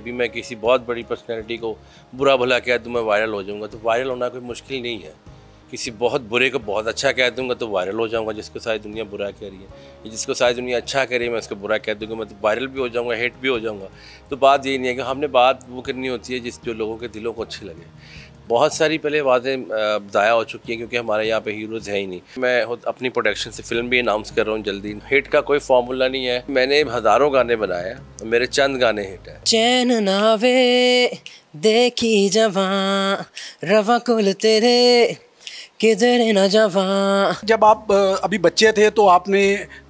भी मैं किसी बहुत बड़ी पर्सनैलिटी को बुरा भला कह दूँ मैं वायरल हो जाऊँगा, तो वायरल होना कोई मुश्किल नहीं है। किसी बहुत बुरे को बहुत अच्छा कह दूँगा तो वायरल हो जाऊँगा, जिसको सारी दुनिया बुरा कह रही है। जिसको सारी दुनिया अच्छा कह रही है मैं उसको बुरा कह दूँगा, मैं तो वायरल भी हो जाऊँगा, हिट भी हो जाऊँगा। तो बात यही नहीं है कि हमने बात वो करनी होती है जो लोगों के दिलों को अच्छी लगे। बहुत सारी पहले बातें ज़ाया हो चुकी हैं क्योंकि हमारे यहाँ पे हीरोज़ हैं ही नहीं। मैं खुद अपनी प्रोडक्शन से फ़िल्म भी अनाउंस कर रहा हूँ जल्दी। हिट का कोई फार्मूला नहीं है, मैंने हज़ारों गाने बनाए हैं, मेरे चंद गाने हिट हैं। चैन नावे देखी जवां रवा कुल तेरे किधर न जवां। जब आप अभी बच्चे थे तो आपने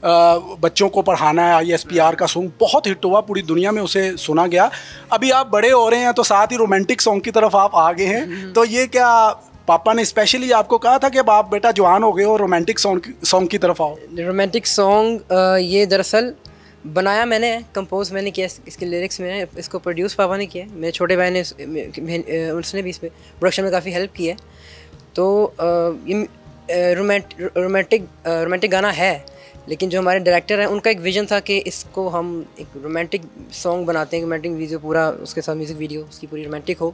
बच्चों को पढ़ाना है, ISPR का सॉन्ग बहुत हिट हुआ, पूरी दुनिया में उसे सुना गया। अभी आप बड़े हो रहे हैं तो साथ ही रोमांटिक सॉन्ग की तरफ आप आ गए हैं, तो ये क्या पापा ने स्पेशली आपको कहा था कि अब आप बेटा जवान हो गए हो, रोमांटिक सॉन्ग की तरफ आओ? रोमांटिक सॉन्ग ये दरअसल बनाया मैंने, कंपोज मैंने किया, इसके लिरिक्स में, इसको प्रोड्यूस पापा ने किया, मेरे छोटे भाई ने उसने भी इस पर प्रोडक्शन में काफ़ी हेल्प की है। तो ये रोमांटिक गाना है, लेकिन जो हमारे डायरेक्टर हैं उनका एक विजन था कि इसको हम एक रोमांटिक सॉन्ग बनाते हैं, रोमांटिक वीडियो पूरा, उसके साथ म्यूज़िक वीडियो उसकी पूरी रोमांटिक हो,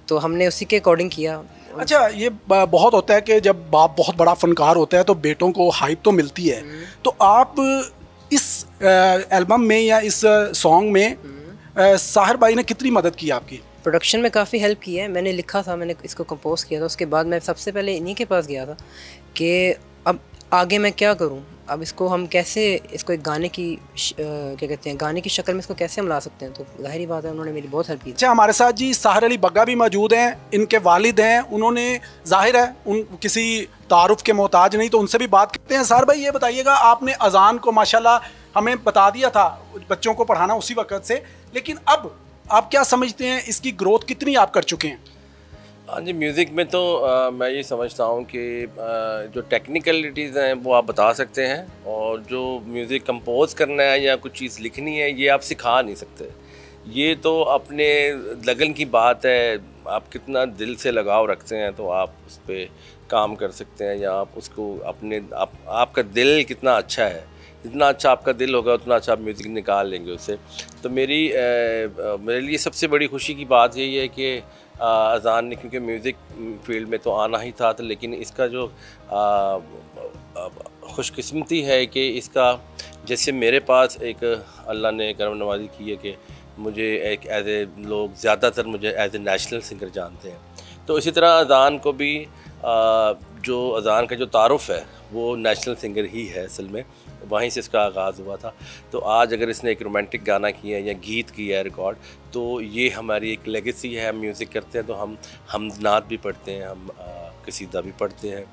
तो हमने उसी के अकॉर्डिंग किया। अच्छा, ये बहुत होता है कि जब बाप बहुत बड़ा फनकार होता है तो बेटों को हाइप तो मिलती है, तो आप इस एल्बम में या इस सॉन्ग में साहिर भाई ने कितनी मदद की आपकी? प्रोडक्शन में काफ़ी हेल्प की है, मैंने लिखा था, मैंने इसको कंपोज किया था, उसके बाद मैं सबसे पहले इन्हीं के पास गया था कि अब आगे मैं क्या करूं, अब इसको हम कैसे, इसको एक गाने की क्या कहते हैं, गाने की शक्ल में इसको कैसे हम ला सकते हैं, तो जाहिर बात है उन्होंने मेरी बहुत हेल्प की। अच्छा, हमारे साथ जी साहिर अली बग्गा भी मौजूद हैं, इनके वालिद हैं, उन्होंने जाहिर है उन किसी तारुफ के मोहताज नहीं, तो उनसे भी बात करते हैं। साहिर भाई ये बताइएगा, आपने अजान को माशाल्लाह हमें बता दिया था बच्चों को पढ़ाना उसी वक़्त से, लेकिन अब आप क्या समझते हैं इसकी ग्रोथ कितनी आप कर चुके हैं? हाँ जी, म्यूज़िक में तो मैं ये समझता हूँ कि जो टेक्निकलिटीज़ हैं वो आप बता सकते हैं, और जो म्यूज़िक कंपोज करना है या कुछ चीज़ लिखनी है ये आप सिखा नहीं सकते। ये तो अपने लगन की बात है, आप कितना दिल से लगाव रखते हैं तो आप उस पर काम कर सकते हैं, या आप उसको अपने आपका दिल कितना अच्छा है, जितना अच्छा आपका दिल होगा उतना अच्छा आप म्यूज़िक निकाल लेंगे उससे। तो मेरे लिए सबसे बड़ी खुशी की बात यही है कि अज़ान ने, क्योंकि म्यूज़िक फील्ड में तो आना ही था, लेकिन इसका जो खुशकिस्मती है कि इसका, जैसे मेरे पास एक अल्लाह ने करम नवाज़ी की है कि मुझे एक एज ए लोग ज़्यादातर मुझे एज ए नेशनल सिंगर जानते हैं, तो इसी तरह अज़ान को भी जो अज़ान का जो तारुफ़ है वो नेशनल सिंगर ही है असल में, वहीं से इसका आगाज़ हुआ था। तो आज अगर इसने एक रोमांटिक गाना किया है या गीत किया है रिकॉर्ड, तो ये हमारी एक लेगेसी है। हम म्यूज़िक करते हैं तो हम नात भी पढ़ते हैं, हम कसीदा भी पढ़ते हैं,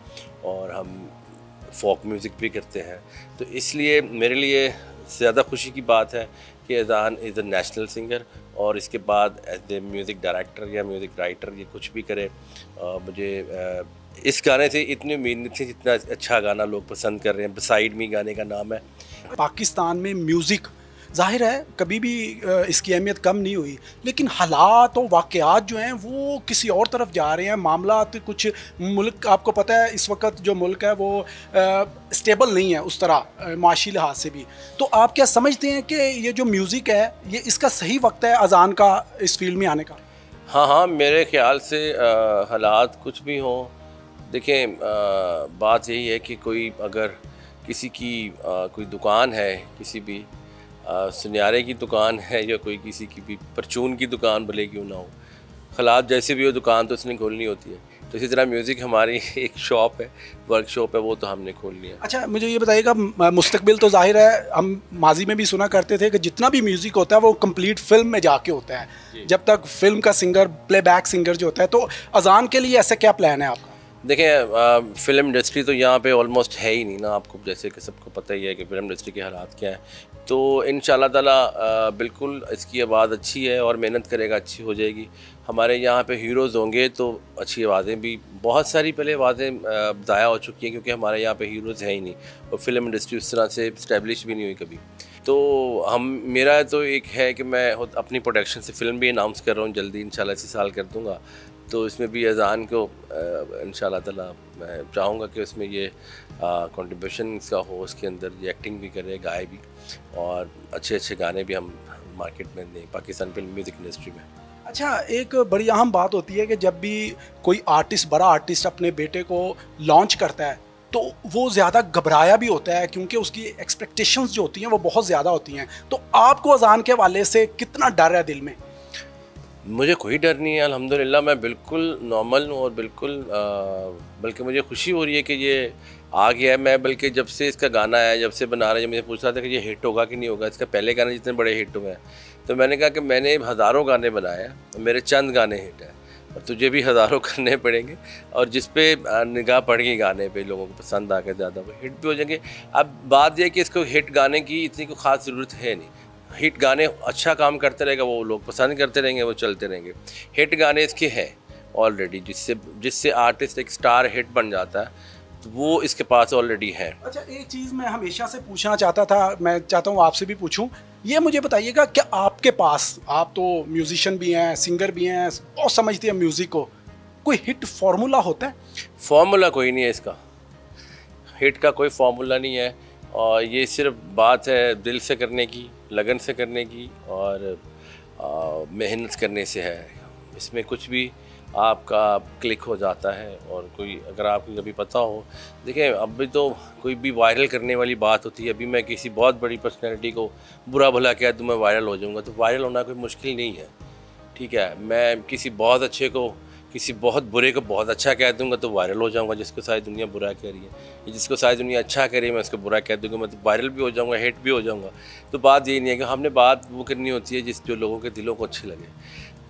और हम फोक म्यूज़िक भी करते हैं। तो इसलिए मेरे लिए ज़्यादा खुशी की बात है कि अज़ान इज़ अ नेशनल सिंगर, और इसके बाद एज ए म्यूज़िक डायरेक्टर या म्यूज़िक राइटर ये कुछ भी करे। मुझे इस गाने से इतनी उम्मीद नहीं थी जितना अच्छा गाना लोग पसंद कर रहे हैं। बिसाइड मी गाने का नाम है। पाकिस्तान में म्यूज़िक ज़ाहिर है कभी भी इसकी अहमियत कम नहीं हुई, लेकिन हालात और वाक़यात जो हैं वो किसी और तरफ जा रहे हैं। मामलात कुछ मुल्क, आपको पता है इस वक्त जो मुल्क है वो स्टेबल नहीं है उस तरह माशी लिहाज से भी। तो आप क्या समझते हैं कि ये जो म्यूज़िक है ये इसका सही वक्त है अज़ान का इस फील्ड में आने का? हाँ, मेरे ख़्याल से हालात कुछ भी हों, देखें, बात यही है कि कोई अगर किसी की कोई दुकान है, किसी भी सुनियारे की दुकान है, या कोई किसी की भी परचून की दुकान भले क्यों ना हो, हालात जैसे भी हो दुकान तो उसने खोलनी होती है। तो इसी तरह म्यूज़िक हमारी एक शॉप है, वर्कशॉप है, वो तो हमने खोल लिया। अच्छा, मुझे ये बताइएगा, मुस्तकबिल तो जाहिर है हम माजी में भी सुना करते थे कि जितना भी म्यूज़िक होता है वो कंप्लीट फिल्म में जाके होता है, जब तक फिल्म का सिंगर, प्लेबैक सिंगर जो होता है। तो अज़ान के लिए ऐसा क्या प्लान है आपका? देखें, फ़िल्म इंडस्ट्री तो यहाँ पे ऑलमोस्ट है ही नहीं ना, आपको जैसे कि सबको पता ही है कि फ़िल्म इंडस्ट्री के हालात क्या हैं। तो इंशाल्लाह ताला बिल्कुल इसकी आवाज़ अच्छी है, और मेहनत करेगा अच्छी हो जाएगी। हमारे यहाँ पे हीरोज़ होंगे तो अच्छी आवाज़ें भी, बहुत सारी पहले आवाज़ें ज़ाया हो चुकी हैं क्योंकि हमारे यहाँ पे हीरोज़ हैं ही नहीं, और फिल्म इंडस्ट्री उस तरह से इस्टेब्लिश भी नहीं हुई कभी। तो मेरा तो एक है कि मैं अपनी प्रोडक्शन से फ़िल्म भी अनाउंस कर रहा हूँ जल्दी, इंशाल्लाह इसी साल कर दूँगा। तो इसमें भी अज़ान को इंशाल्लाह ताला मैं चाहूँगा कि उसमें ये कंट्रीब्यूशन इसका हो, उसके अंदर ये एक्टिंग भी करे, गाए भी, और अच्छे अच्छे गाने भी हम मार्केट में नहीं, पाकिस्तान फिल्म म्यूज़िक इंडस्ट्री में। अच्छा, एक बड़ी अहम बात होती है कि जब भी कोई आर्टिस्ट, बड़ा आर्टिस्ट अपने बेटे को लॉन्च करता है तो वो ज़्यादा घबराया भी होता है, क्योंकि उसकी एक्सपेक्टेशंस जो होती हैं वो बहुत ज़्यादा होती हैं। तो आपको अजान के हवाले से कितना डर है दिल में? मुझे कोई डर नहीं है अल्हम्दुलिल्लाह, मैं बिल्कुल नॉर्मल हूँ और बिल्कुल बल्कि मुझे खुशी हो रही है कि ये आ गया है। मैं बल्कि जब से इसका गाना आया, जब से बना रहे हैं, मुझे पूछ रहा था कि ये हिट होगा कि नहीं होगा। इसका पहले गाने जितने बड़े हिट हुए हैं, तो मैंने कहा कि मैंने हज़ारों गाने बनाए हैं, मेरे चंद गाने हिट हैं और तुझे भी हज़ारों करने पड़ेंगे, और जिस पे निगाह पड़ेगी गाने पे, लोगों को पसंद आ गए ज़्यादा, वो हिट भी हो जाएंगे। अब बात यह है कि इसको हिट गाने की इतनी कोई ख़ास ज़रूरत है नहीं। हिट गाने अच्छा काम करते रहेगा, वो लोग पसंद करते रहेंगे, वो चलते रहेंगे। हिट गाने इसके हैं ऑलरेडी, जिससे आर्टिस्ट एक स्टार हिट बन जाता है, तो वो इसके पास ऑलरेडी है। अच्छा, एक चीज़ मैं हमेशा से पूछना चाहता था, मैं चाहता हूँ आपसे भी पूछूं, ये मुझे बताइएगा, क्या आपके पास, आप तो म्यूजिशियन भी हैं, सिंगर भी हैं, बहुत समझते हैं म्यूज़िक को, कोई हिट फार्मूला होता है? फार्मूला कोई नहीं है इसका, हिट का कोई फार्मूला नहीं है, और ये सिर्फ बात है दिल से करने की, लगन से करने की, और मेहनत करने से है। इसमें कुछ भी आपका क्लिक हो जाता है। और कोई, अगर आपको कभी पता हो, देखिए अभी तो कोई भी वायरल करने वाली बात होती है। अभी मैं किसी बहुत बड़ी पर्सनैलिटी को बुरा भला कह दूँ, मैं वायरल हो जाऊँगा, तो वायरल होना कोई मुश्किल नहीं है, ठीक है। मैं किसी बहुत अच्छे को, किसी बहुत बुरे को बहुत अच्छा कह दूंगा तो वायरल हो जाऊंगा, जिसको सारी दुनिया बुरा कह रही है। जिसको सारी दुनिया अच्छा कह रही है, मैं उसको बुरा कह दूंगा, मैं तो वायरल भी हो जाऊंगा, हिट भी हो जाऊंगा। तो बात यही नहीं है कि हमने बात वो करनी होती है जो लोगों के दिलों को अच्छी लगे।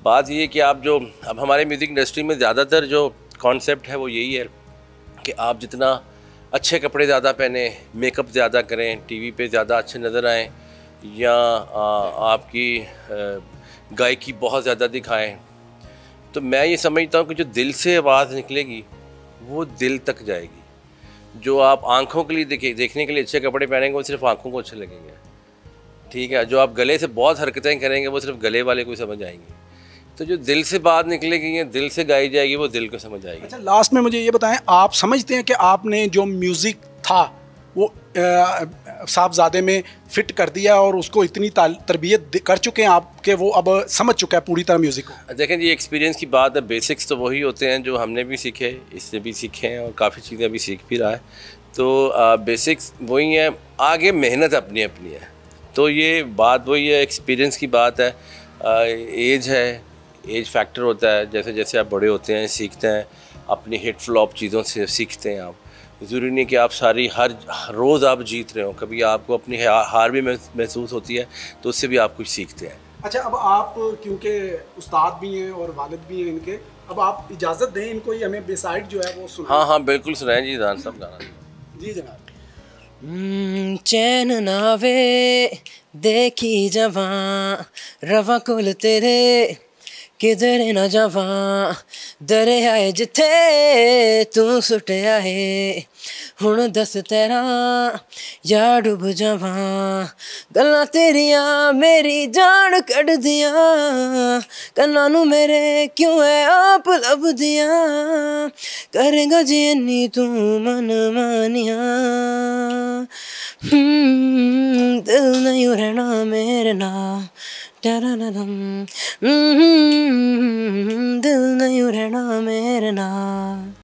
बात ये है कि आप जो, अब हमारे म्यूज़िक इंडस्ट्री में ज़्यादातर जो कॉन्सेप्ट है वो यही है कि आप जितना अच्छे कपड़े ज़्यादा पहने, मेकअप ज़्यादा करें, टीवी पे ज़्यादा अच्छे नज़र आएँ, या आपकी गायकी बहुत ज़्यादा दिखाएं, तो मैं ये समझता हूँ कि जो दिल से आवाज़ निकलेगी वो दिल तक जाएगी। जो आप आँखों के लिए देखने के लिए अच्छे कपड़े पहनेंगे, वो सिर्फ आँखों को अच्छे लगेंगे, ठीक है। जो आप गले से बहुत हरकतें करेंगे, वो सिर्फ गले वाले को समझ आएंगी। तो जो दिल से बात निकलेगी, दिल से गाई जाएगी, वो दिल को समझ आएगी। अच्छा, लास्ट में मुझे ये बताएं, आप समझते हैं कि आपने जो म्यूज़िक था वो साहबजादे में फिट कर दिया और उसको इतनी तरबियत कर चुके हैं आप कि वो अब समझ चुका है पूरी तरह म्यूज़िक को? देखें जी, एक्सपीरियंस की बात है, बेसिक्स तो वही होते हैं जो हमने भी सीखे, इससे भी सीखे हैं, और काफ़ी चीज़ें अभी सीख भी रहा है। तो बेसिक्स वही हैं, आगे मेहनत अपनी अपनी है। तो ये बात वही है, एक्सपीरियंस की बात है। एज है, एज फैक्टर होता है। जैसे जैसे आप बड़े होते हैं, सीखते हैं, अपनी हिट फ्लॉप चीज़ों से सीखते हैं आप। ज़रूरी नहीं कि आप सारी हर रोज़ आप जीत रहे हो, कभी आपको अपनी हार भी महसूस होती है, तो उससे भी आप कुछ सीखते हैं। अच्छा, अब आप क्योंकि उस्ताद भी हैं और वालिद भी हैं इनके, अब आप इजाज़त दें इनको, ही हमें बेसाइड जो है वो सुनाएं। हाँ हाँ बिल्कुल सुनाएं जी, जान साहब गाना। जी जनाब। चैन नावे देखी जवां रवा कुल तेरे किधर न जावां, दरियाए जिथे तू सुटिया है, हुण दस तेरा या डुब जावां, गल्लां तेरियां मेरी जान कढ दियां, कन्नां नू मेरे क्यों है आप लब दियां, करेगा जी इन्नी तू मन मानिया, दिल नहीं रहना मेरे नाल, दिल नहीं रहना मेरे नाल।